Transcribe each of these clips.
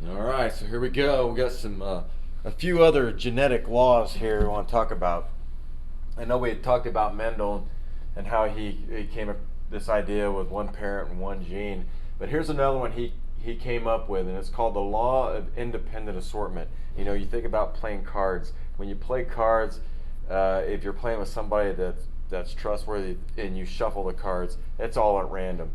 All right, so here we go. We got some a few other genetic laws here we want to talk about. I know we had talked about Mendel and how he came up this idea with one parent and one gene, but here's another one he came up with, and it's called the law of independent assortment. You know, you think about playing cards. When you play cards, if you're playing with somebody that's trustworthy and you shuffle the cards, it's all at random.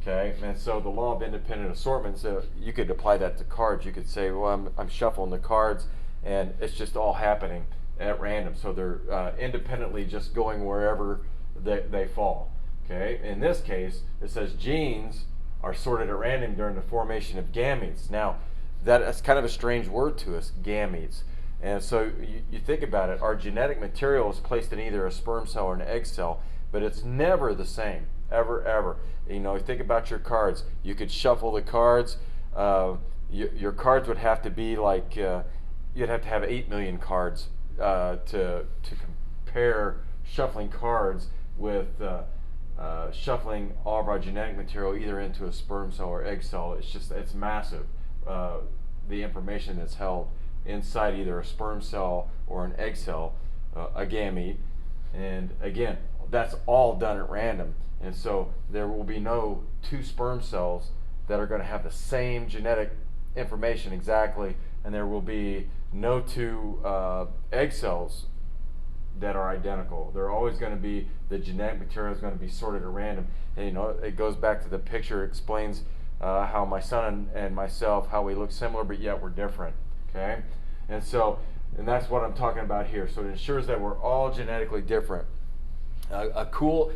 Okay, and so the law of independent assortment, so you could apply that to cards. You could say, well, I'm shuffling the cards, and it's just all happening at random. So they're independently just going wherever they fall. Okay, in this case, it says genes are sorted at random during the formation of gametes. Now, that's kind of a strange word to us, gametes. And so you think about it, our genetic material is placed in either a sperm cell or an egg cell, but it's never the same, ever. You know, think about your cards. You could shuffle the cards. Your cards would have to be like, you'd have to have 8 million cards to compare shuffling cards with shuffling all of our genetic material either into a sperm cell or egg cell. It's massive, the information that's held inside either a sperm cell or an egg cell, a gamete. And again, that's all done at random. And so there will be no two sperm cells that are going to have the same genetic information exactly, and there will be no two egg cells that are identical. They're always going to be, the genetic material is going to be sorted at random. And you know, it goes back to the picture, it explains how my son and myself, how we look similar, but yet we're different. Okay? And that's what I'm talking about here. So it ensures that we're all genetically different. A cool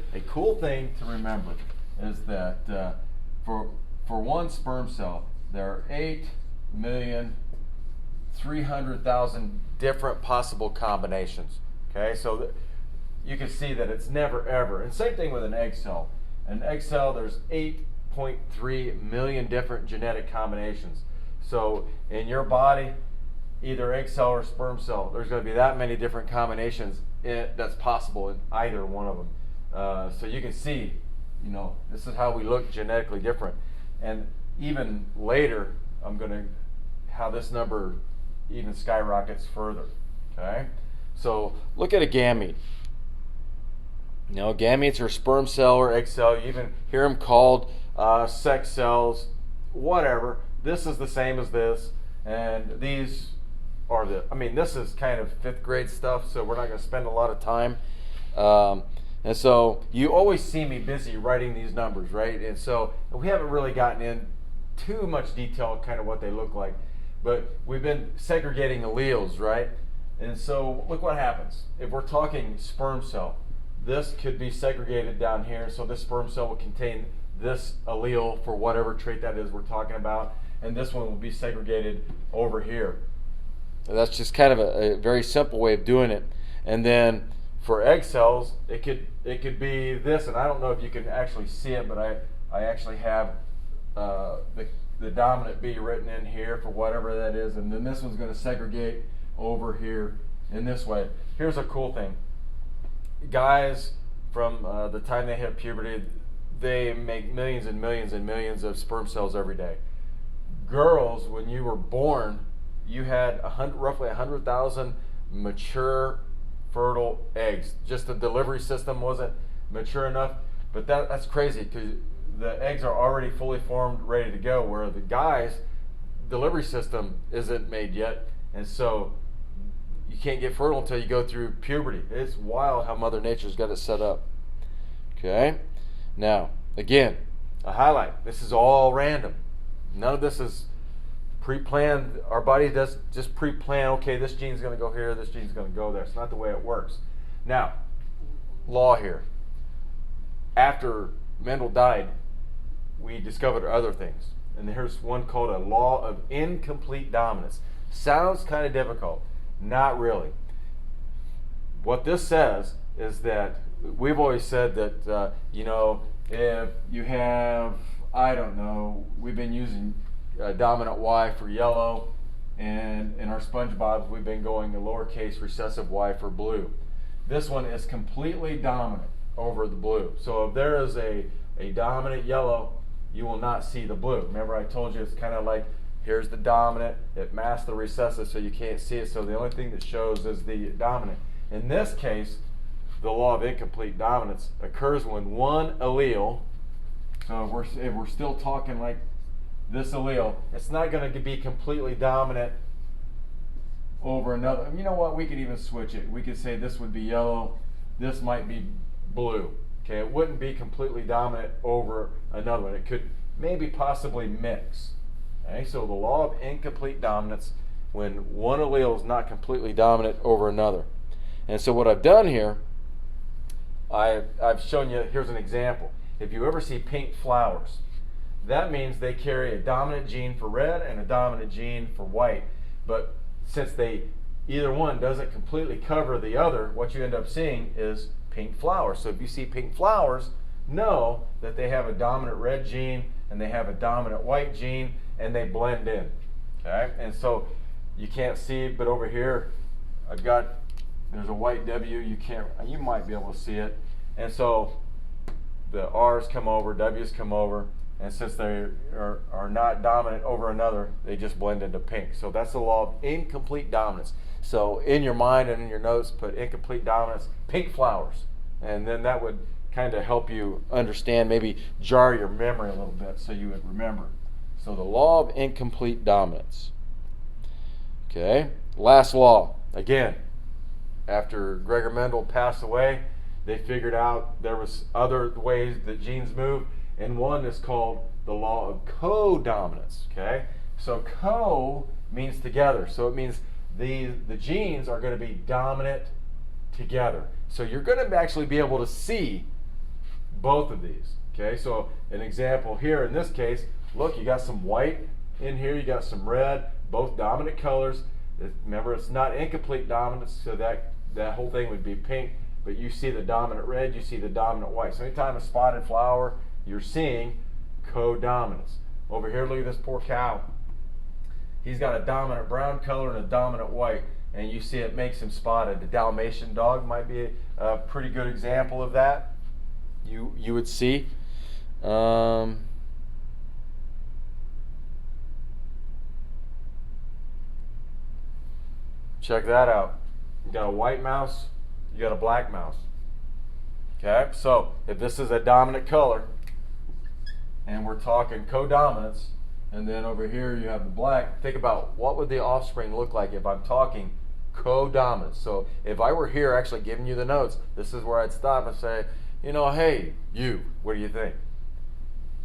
thing to remember is that for one sperm cell, there are 8,300,000 different possible combinations. Okay, so you can see that it's never ever. And same thing with an egg cell. An egg cell, there's 8.3 million different genetic combinations. So in your body, either egg cell or sperm cell, there's going to be that many different combinations that's possible in either one of them. So you can see, you know, this is how we look genetically different. And even later, how this number even skyrockets further. Okay, so look at a gamete. You know, gametes are sperm cell or egg cell. You even hear them called sex cells, whatever. This is the same as this, and these are this is kind of 5th grade stuff, so we're not going to spend a lot of time. And so you always see me busy writing these numbers, right? And so we haven't really gotten in too much detail kind of what they look like, but we've been segregating alleles, right? And so look what happens. If we're talking sperm cell, this could be segregated down here, so this sperm cell will contain this allele for whatever trait that is we're talking about, and this one will be segregated over here. That's just kind of a very simple way of doing it. And then for egg cells, it could be this, and I don't know if you can actually see it, but I actually have the dominant B written in here for whatever that is, and then this one's going to segregate over here in this way. Here's a cool thing. Guys, from the time they hit puberty, they make millions and millions and millions of sperm cells every day. Girls, when you were born, you had roughly 100,000 mature, fertile eggs. Just the delivery system wasn't mature enough, but that's crazy because the eggs are already fully formed, ready to go, where the guys' delivery system isn't made yet, and so you can't get fertile until you go through puberty. It's wild how Mother Nature's got it set up. Okay? Now, again, a highlight. This is all random. None of this is pre-planned. Our body does just pre-plan, okay, this gene's going to go here, this gene's going to go there. It's not the way it works. Now, law here. After Mendel died, we discovered other things. And here's one called a law of incomplete dominance. Sounds kind of difficult. Not really. What this says is that we've always said that, if you have, I don't know, we've been using dominant Y for yellow, and in our SpongeBob's we've been going a lowercase recessive y for blue. This one is completely dominant over the blue. So if there is a dominant yellow, you will not see the blue. Remember I told you it's kind of like Here's the dominant. It masks the recessive so you can't see it. So the only thing that shows is the dominant. In this case, the law of incomplete dominance occurs when one allele, so if we're still talking like this allele, it's not going to be completely dominant over another. You know what? We could even switch it. We could say this would be yellow, this might be blue. Okay, it wouldn't be completely dominant over another one. It could maybe possibly mix. Okay, so the law of incomplete dominance, when one allele is not completely dominant over another. And so what I've done here, I've shown you, here's an example. If you ever see pink flowers, that means they carry a dominant gene for red and a dominant gene for white. But since either one doesn't completely cover the other, what you end up seeing is pink flowers. So if you see pink flowers, know that they have a dominant red gene and they have a dominant white gene, and they blend in. Okay, and so you can't see, but over here there's a white W. You might be able to see it, and so the R's come over, W's come over, and since they are not dominant over another, they just blend into pink. So that's the law of incomplete dominance. So in your mind and in your notes, put incomplete dominance, pink flowers, and then that would kind of help you understand, maybe jar your memory a little bit so you would remember. So the law of incomplete dominance. Okay, last law. Again, after Gregor Mendel passed away, they figured out there was other ways that genes move, and one is called the law of codominance. Okay, so co means together, so it means the genes are going to be dominant together. So you're going to actually be able to see both of these. Okay, so an example here in this case, look, you got some white in here, you got some red, both dominant colors. Remember, it's not incomplete dominance, so that whole thing would be pink, but you see the dominant red, you see the dominant white. So anytime a spotted flower, you're seeing codominance. Over here, look at this poor cow. He's got a dominant brown color and a dominant white, and you see it makes him spotted. The Dalmatian dog might be a pretty good example of that. You would see. Check that out. You got a white mouse, you got a black mouse. Okay, so if this is a dominant color, and we're talking codominance, and then over here you have the black, think about what would the offspring look like if I'm talking codominance. So if I were here actually giving you the notes, this is where I'd stop and say, hey, you, what do you think?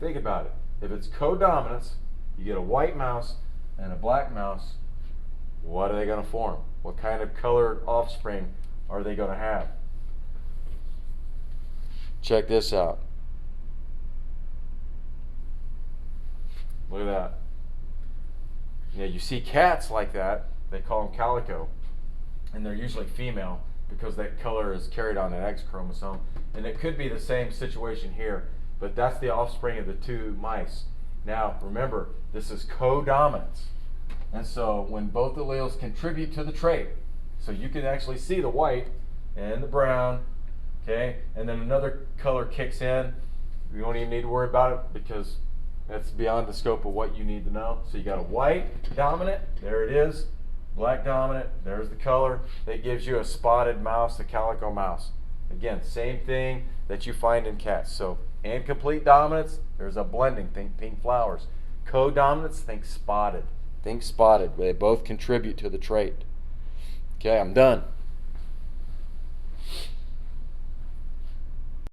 Think about it. If it's codominance, you get a white mouse and a black mouse, what are they going to form? What kind of colored offspring are they going to have? Check this out. Look at that. Yeah, you see cats like that, they call them calico, and they're usually female because that color is carried on an X chromosome. And it could be the same situation here, but that's the offspring of the two mice. Now, remember, this is codominance. And so when both alleles contribute to the trait, so you can actually see the white and the brown, okay, and then another color kicks in, you don't even need to worry about it because that's beyond the scope of what you need to know. So you got a white dominant, there it is, black dominant, there's the color. That gives you a spotted mouse, a calico mouse. Again, same thing that you find in cats. So incomplete dominance, there's a blending, think pink flowers. Codominance, think spotted. Think spotted. They both contribute to the trait. Okay, I'm done.